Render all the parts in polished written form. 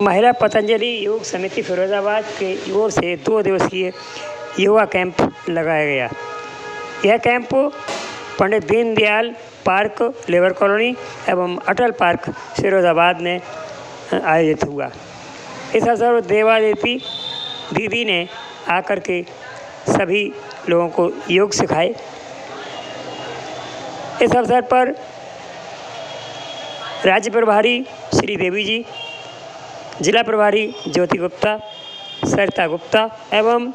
महिला पतंजलि योग समिति फिरोजाबाद के ओर से 2 दिवसीय योगा कैंप लगाया गया। यह camp Pandit Deendayal park labour colony एवं अटल पार्क फिरोजाबाद में आयोजित हुआ। इस अवसर पर देवादेवी दीदी ने आकर के सभी लोगों को योग सिखाए। इस अवसर पर राज्य प्रभारी श्री देवी जी, जिला प्रभारी ज्योति गुप्ता, सरिता गुप्ता एवं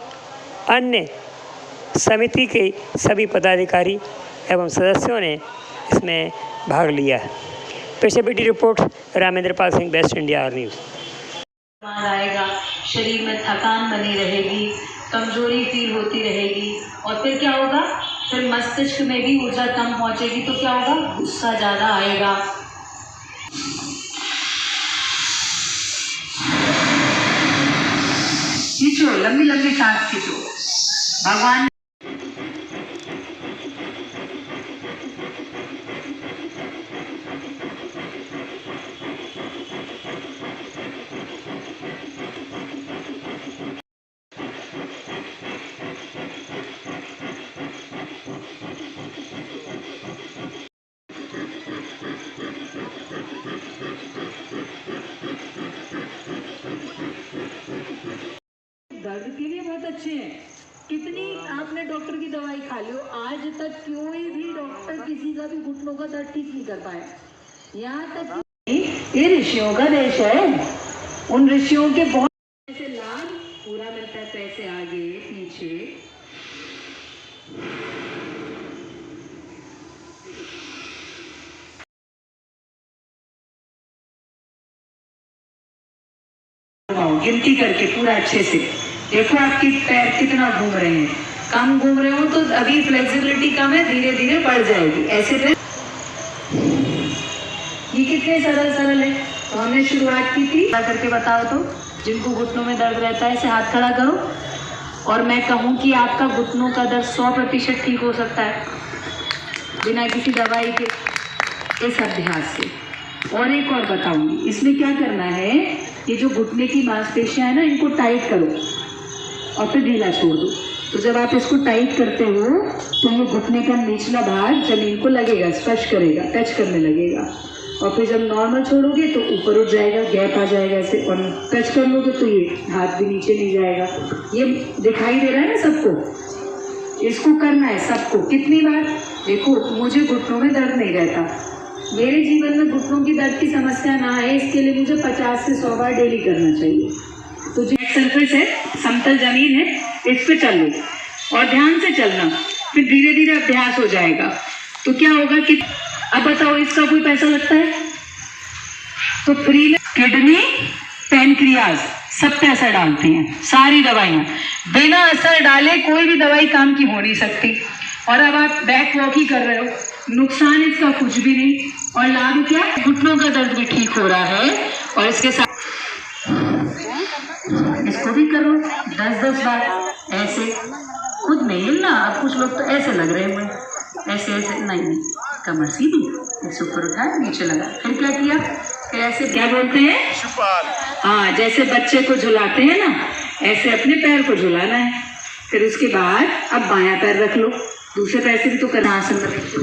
अन्य समिति के सभी पदाधिकारी एवं सदस्यों ने इसमें भाग लिया। पेशे BT report Ramendra Pal Singh, best India news. आएगा, शरीर में थकान बनी रहेगी, कमजोरी फील होती रहेगी और फिर क्या होगा, फिर मस्तिष्क में भी ऊर्जा कम पहुंचेगी तो क्या होगा, गुस्सा ज़्यादा आएगा। खींचो, लंबी लंबी सांस खींचो। भगवान दर्द के लिए बहुत अच्छे हैं। कितनी आपने डॉक्टर की दवाई खा ली हो, आज तक कोई भी डॉक्टर किसी का भी घुटनों का दर्द ठीक नहीं कर पाया। यहाँ तक ये ऋषियों का देश है, उन ऋषियों के बहुत ऐसे लाभ पूरा मिलता है, पैसे आगे पीछे। गिनती करके पूरा अच्छे से देखो आपके पैर कितना घूम रहे हैं। कम घूम रहे हो तो अभी फ्लेक्सिबिलिटी कम है, धीरे धीरे बढ़ जाएगी। ऐसे ये कितने सरल सरल है। तो हमने शुरुआत की थी करके बताओ तो, जिनको घुटनों में दर्द रहता है ऐसे हाथ खड़ा करो और मैं कहूँ कि आपका घुटनों का दर्द 100% ठीक हो सकता है बिना किसी दवाई के, इस अभ्यास से। और एक और बताऊंगी, इसमें क्या करना है, ये जो घुटने की मांसपेशियां है ना, इनको टाइट करो और फिर ढीला छोड़ दो। तो जब आप इसको टाइट करते हो तो ये घुटने का निचला भाग जमीन को लगेगा, स्पर्श करेगा, टच करने लगेगा। और फिर जब नॉर्मल छोड़ोगे तो ऊपर उठ जाएगा, गैप आ जाएगा ऐसे, और टच कर लोगे तो ये हाथ भी नीचे नहीं जाएगा। ये दिखाई दे रहा है ना सबको, इसको करना है सबको। कितनी बार देखो, मुझे घुटनों में दर्द नहीं रहता, मेरे जीवन में घुटनों की दर्द की समस्या ना है, इसके लिए मुझे 50 से 100 बार डेली करना चाहिए। तो जो सरफेस है, समतल जमीन है, इस पे चल लो और ध्यान से चलना, फिर धीरे धीरे अभ्यास हो जाएगा। तो क्या होगा कि अब बताओ, इसका कोई पैसा लगता है? तो फ्री में किडनी, पैनक्रियाज सब पे असर डालते हैं सारी दवाइयाँ। बिना असर डाले कोई भी दवाई काम की हो नहीं सकती। और अब आप बैक वॉक ही कर रहे हो, नुकसान इसका कुछ भी नहीं, और लाभ क्या, घुटनों का दर्द भी ठीक हो रहा है। और इसके साथ इसको भी करो 10-10 बार ऐसे, खुद नहीं हिलना। अब कुछ लोग तो ऐसे लग रहे हैं, ऐसे ऐसे नहीं, कमर सीधी, ऐसे ऊपर उठाया, नीचे लगा, फिर क्या किया, फिर ऐसे, क्या बोलते हैं, हाँ, जैसे बच्चे को झुलाते हैं ना, ऐसे अपने पैर को झुलाना है। फिर उसके बाद अब बायां पैर रख लो, दूसरे पैर से भी तो करना, आसन रख लो।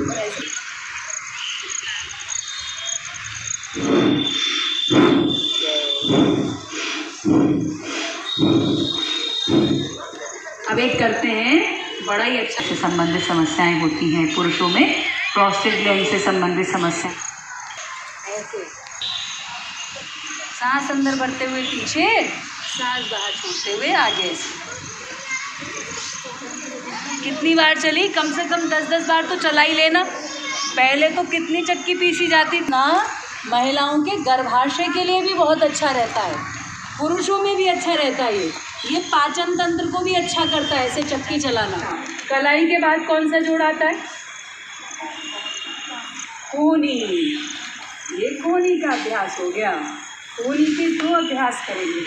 अब एक करते हैं, बड़ा ही अच्छा से संबंधित समस्याएं होती हैं पुरुषों में, प्रोस्टेट ग्लैंड से संबंधित समस्या। ऐसे सांस अंदर भरते हुए पीछे, सांस बाहर छोड़ते हुए आगे। कितनी बार चली, कम से कम 10-10 बार तो चला ही लेना। पहले तो कितनी चक्की पीसी जाती ना। महिलाओं के गर्भाशय के लिए भी बहुत अच्छा रहता है, पुरुषों में भी अच्छा रहता है। ये पाचन तंत्र को भी अच्छा करता है ऐसे चक्की चलाना। कलाई के बाद कौन सा जोड़ आता है, कोहनी। ये कोहनी का अभ्यास हो गया। कोहनी के 2 अभ्यास करेंगे,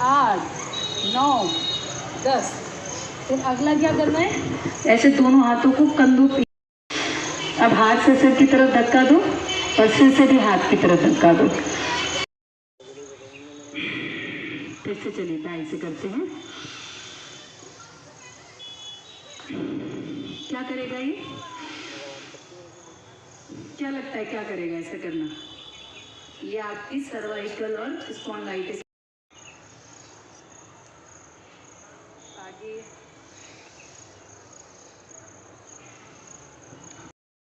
8, 9, 10। फिर अगला क्या करना है, ऐसे दोनों हाथों को कंधों पे, अब हाथ से सिर की तरफ धक्का दो और सिर से भी हाथ की तरफ धक्का दो। फिर से चलिए दाएं से करते हैं। क्या करेगा ये? क्या लगता है क्या करेगा ऐसा करना? ये आपकी सर्वाइकल और स्पॉन्डिलाइटिस आगे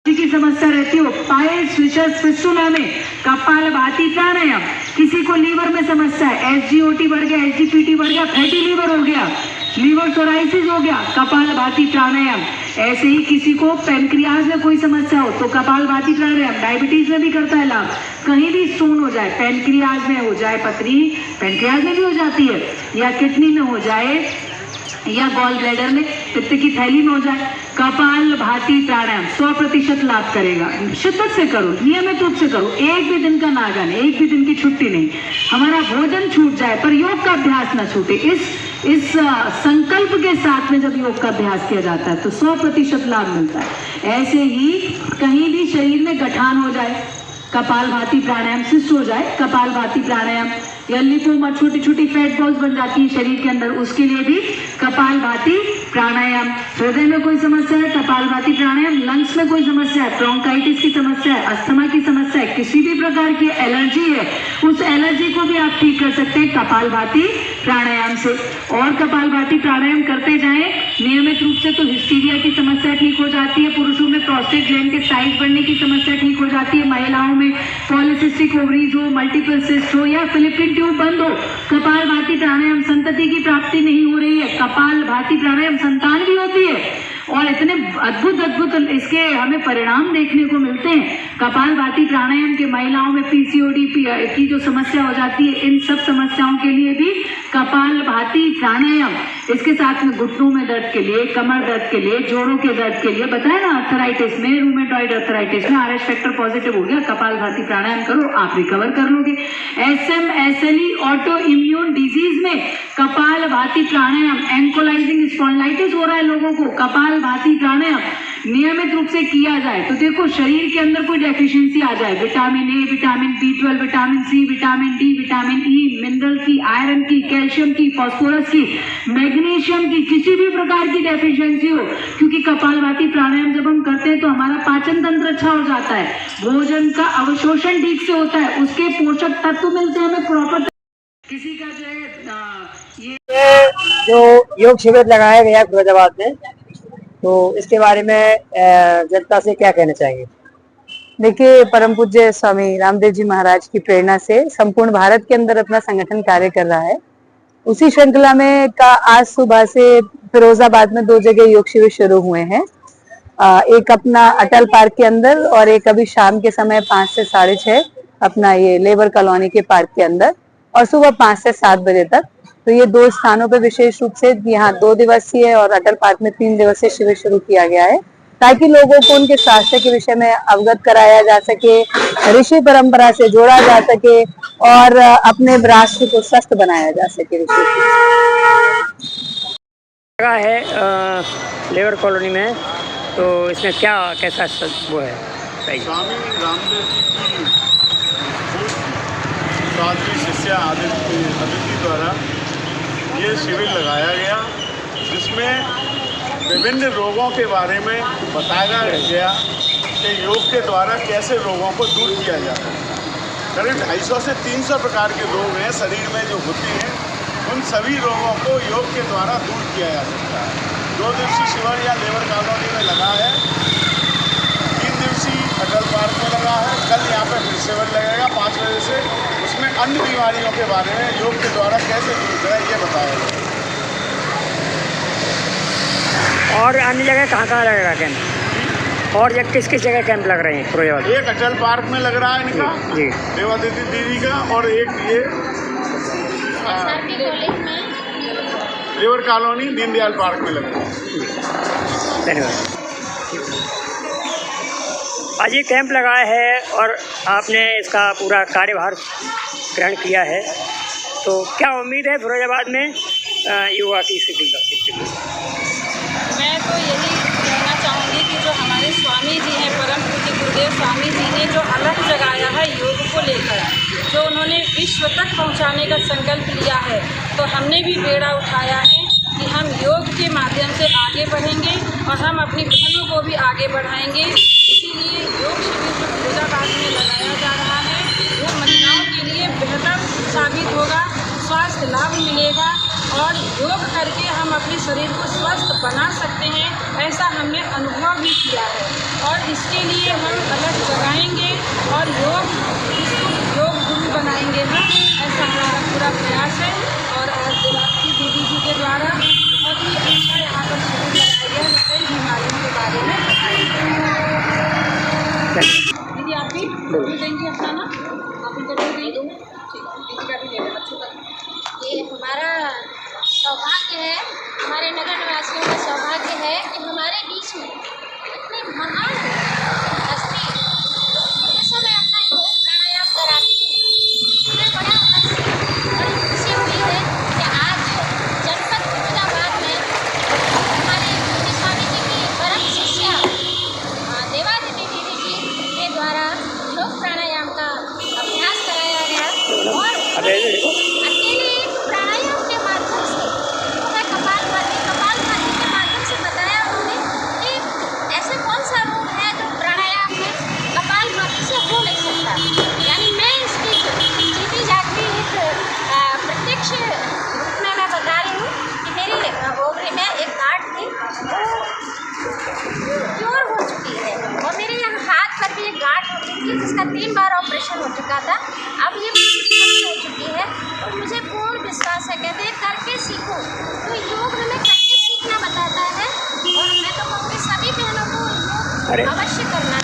की समस्या रहती हो, पाइल्स, फिशर्स, फिस्टुला में कपालभाति प्राणायाम। किसी को लीवर में समस्या है, SGOT बढ़ गया, SGPT बढ़ गया, फैटी लीवर हो गया, लीवर सोराइसिस हो गया, कपालभाति प्राणायाम। ऐसे ही किसी को पैनक्रियाज में कोई समस्या हो तो कपालभाति प्राणायाम। डायबिटीज में भी करता है लाभ। कहीं भी स्टोन हो जाए, पैनक्रियाज में हो जाए पथरी, पैनक्रियाज में भी हो जाती है, या किडनी में हो जाए, या गॉल ब्लैडर में, पित्त की थैली में हो जाए, कपालभाति प्राणायाम 100% लाभ करेगा। शिद्दत से करो, नियमित रूप से करो, एक भी दिन का नागा नहीं, एक भी दिन की छुट्टी नहीं। हमारा भोजन छूट जाए पर योग का अभ्यास न छूटे, इस संकल्प के साथ में जब योग का अभ्यास किया जाता है तो 100% लाभ मिलता है। ऐसे ही कहीं भी शरीर में गठान हो जाए, कपालभाति प्राणायाम, सिस्ट हो जाए, कपालभाति प्राणायाम, या लिपोमा, छोटी छोटी फैट बॉल्स बन जाती है शरीर के अंदर, उसके लिए भी कपालभाति प्राणायाम। हृदय में कोई समस्या है, कपालभाति प्राणायाम। लंग्स में कोई समस्या है, ब्रोंकाइटिस की समस्या है, अस्थमा की समस्या है, किसी भी प्रकार की एलर्जी है, उस एलर्जी को भी आप ठीक कर सकते हैं कपालभाति प्राणायाम से। और कपालभाति प्राणायाम करते जाएं नियमित रूप से तो हिस्टीरिया की समस्या ठीक हो जाती है। पुरुषों में प्रोस्टेट ग्लैंड के साइज बढ़ने की समस्या ठीक हो जाती है। महिलाओं में पॉलीसिस्टिक ओवरीज हो, मल्टीपल सिस्ट हो, या फिलिपिन ट्यूब बंद हो, कपालभाति प्राणायाम। संतति की प्राप्ति नहीं हो रही है, कपालभाति प्राणायाम संतान भी होती है, और इतने अद्भुत इसके हमें परिणाम देखने को मिलते हैं। कपालभाति प्राणायाम के महिलाओं में PCOD की जो समस्या हो जाती है, इन सब समस्याओं के लिए भी कपालभाति प्राणायाम। इसके साथ में घुटनों में दर्द के लिए, कमर दर्द के लिए, जोड़ों के दर्द के लिए, बताया ना, अर्थराइटिस में, रूमेटॉइड अर्थराइटिस में RH फैक्टर पॉजिटिव हो गया, कपालभाति प्राणायाम करो, आप रिकवर कर लोगे। SM, SLE, auto immune disease में कपालभाति प्राणायाम। एंकोलाइजिंग स्पॉन्डिलाइटिस हो रहा है लोगों को, कपालभाति प्राणायाम नियमित रूप से किया जाए तो देखो शरीर के अंदर कोई डेफिशिएंसी आ जाए, vitamin A, vitamin B12, vitamin C, vitamin D, vitamin E, mineral की, आयरन की, कैल्शियम की, फास्फोरस की, मैग्नीशियम की, किसी भी प्रकार की डेफिशिएंसी हो, क्योंकि कपालभाति प्राणायाम जब हम करते हैं तो हमारा पाचन तंत्र अच्छा हो जाता है, भोजन का अवशोषण ठीक से होता है, उसके पोषक तत्व मिलते हैं हमें प्रॉपर। किसी का जो है ये जो योग शिविर लगाया गया फिरोजाबाद में, तो इसके बारे में जनता से क्या कहना चाहेंगे? देखिए, परम पूज्य स्वामी रामदेव जी महाराज की प्रेरणा से संपूर्ण भारत के अंदर अपना संगठन कार्य कर रहा है। उसी श्रृंखला में आज सुबह से फिरोजाबाद में 2 जगह योग शिविर शुरू हुए हैं। एक अपना अटल पार्क के अंदर और एक अभी शाम के समय 5 से 6:30 अपना ये लेबर कॉलोनी के पार्क के अंदर, और सुबह 5 से 7 बजे तक। तो ये 2 स्थानों पर विशेष रूप से यहाँ 2 दिवसीय और अटल पार्क में 3 दिवसीय शिविर शुरू किया गया है, ताकि लोगों को उनके स्वास्थ्य के विषय में अवगत कराया जा सके, ऋषि परंपरा से जोड़ा जा सके और अपने राष्ट्र को स्वस्थ बनाया जा सके। जगह है लेबर कॉलोनी में, तो इसमें क्या कैसा वो है? स्वामी रामदेव जी की साधवी शिष्या अदिति द्वारा ये शिविर लगाया गया, जिसमें विभिन्न रोगों के बारे में बताया गया कि योग के द्वारा कैसे रोगों को दूर किया जा सकता है। करीब 250 से 300 प्रकार के रोग हैं शरीर में जो होते हैं, उन सभी रोगों को योग के द्वारा दूर किया जा सकता है। 2 दिवसीय शिविर या लेबर कॉलोनी में लगा है, 3 दिवसीय अटल पार्क में लगा है, कल यहाँ पर फिर शिविर लगेगा 5 बजे से। उसमें अन्य बीमारियों के बारे में योग के द्वारा कैसे दूर करें ये बताया जाए। और अन्य जगह कहाँ लगेगा कैंप? और किस किस जगह कैंप लग रहे हैं फिरोजाबाद? एक अटल पार्क में लग रहा है इनका, जी, देवादिति दीदी का, और एक ये लेबर कॉलोनी दीनदयाल पार्क में लग रहा है। धन्यवाद। आज ये कैंप लगाया है और आपने इसका पूरा कार्यभार ग्रहण किया है, तो क्या उम्मीद है फिरोजाबाद में युवा की स्थिति का? मैं तो यही कहना चाहूँगी कि जो हमारे स्वामी जी हैं, परम पूज्य गुरुदेव स्वामी जी ने जो अलग जगाया है योग को लेकर, जो उन्होंने विश्व तक पहुंचाने का संकल्प लिया है, तो हमने भी बेड़ा उठाया है कि हम योग के माध्यम से आगे बढ़ेंगे और हम अपनी बहनों को भी आगे बढ़ाएंगे। इसीलिए योग शिविर जो फिरोजाबाद में लगाया जा रहा है वो महिलाओं के लिए बेहतर साबित होगा, स्वास्थ्य लाभ मिलेगा और योग करके हम अपने शरीर को स्वस्थ बना सकते हैं, ऐसा हमने अनुभव भी किया है। और इसके लिए हम अलग जगाएंगे और योग गुरु बनाएंगे हम, ऐसा हमारा पूरा प्रयास है। और आज देवासी दीदी जी के द्वारा बहुत ही अच्छा यहाँ पर शिविर लगाया गया, कई बीमारियों के बारे में बताया गया। दीदी आप भी देंगी अपना ना, आप इंटरव्यू दे दूँगी, ठीक है, दीदी का भी ले लेना, बच्चों का। ये हमारा सौभाग्य है, हमारे नगर निवासियों का सौभाग्य है कि हमारे बीच में इतनी महान हस्ती इस समय अपना योग प्राणायाम कराती है। हमें बड़ी खुशी हुई है कि आज जनपद फिरोजाबाद में हमारे पूज्य स्वामी जी की परम शिष्या देवादिति दीदी जी के द्वारा योग प्राणायाम का अभ्यास कराया गया। और अकेले प्राणायाम के माध्यम से उन्हें कपालभाति के माध्यम से बताया उन्होंने कि ऐसे कौन सा रोग है जो प्राणायाम में कपालभाति से हो नहीं सकता। यानी मैं इसकी जीती जागती एक प्रत्यक्ष रूप में मैं बता रही हूँ कि मेरी ओवरी में एक गांठ थी वो क्योर हो चुकी है और मेरे यहाँ हाथ पर भी एक गांठ हो चुकी है जिसका 3 बार ऑपरेशन हो चुका था। अब ये हो चुकी है और मुझे पूर्ण विश्वास है, कहते हैं करके सीखो, तो योग हमें करके सीखना बताता है। और मैं तो कहूँगी सभी बहनों को योग अवश्य करना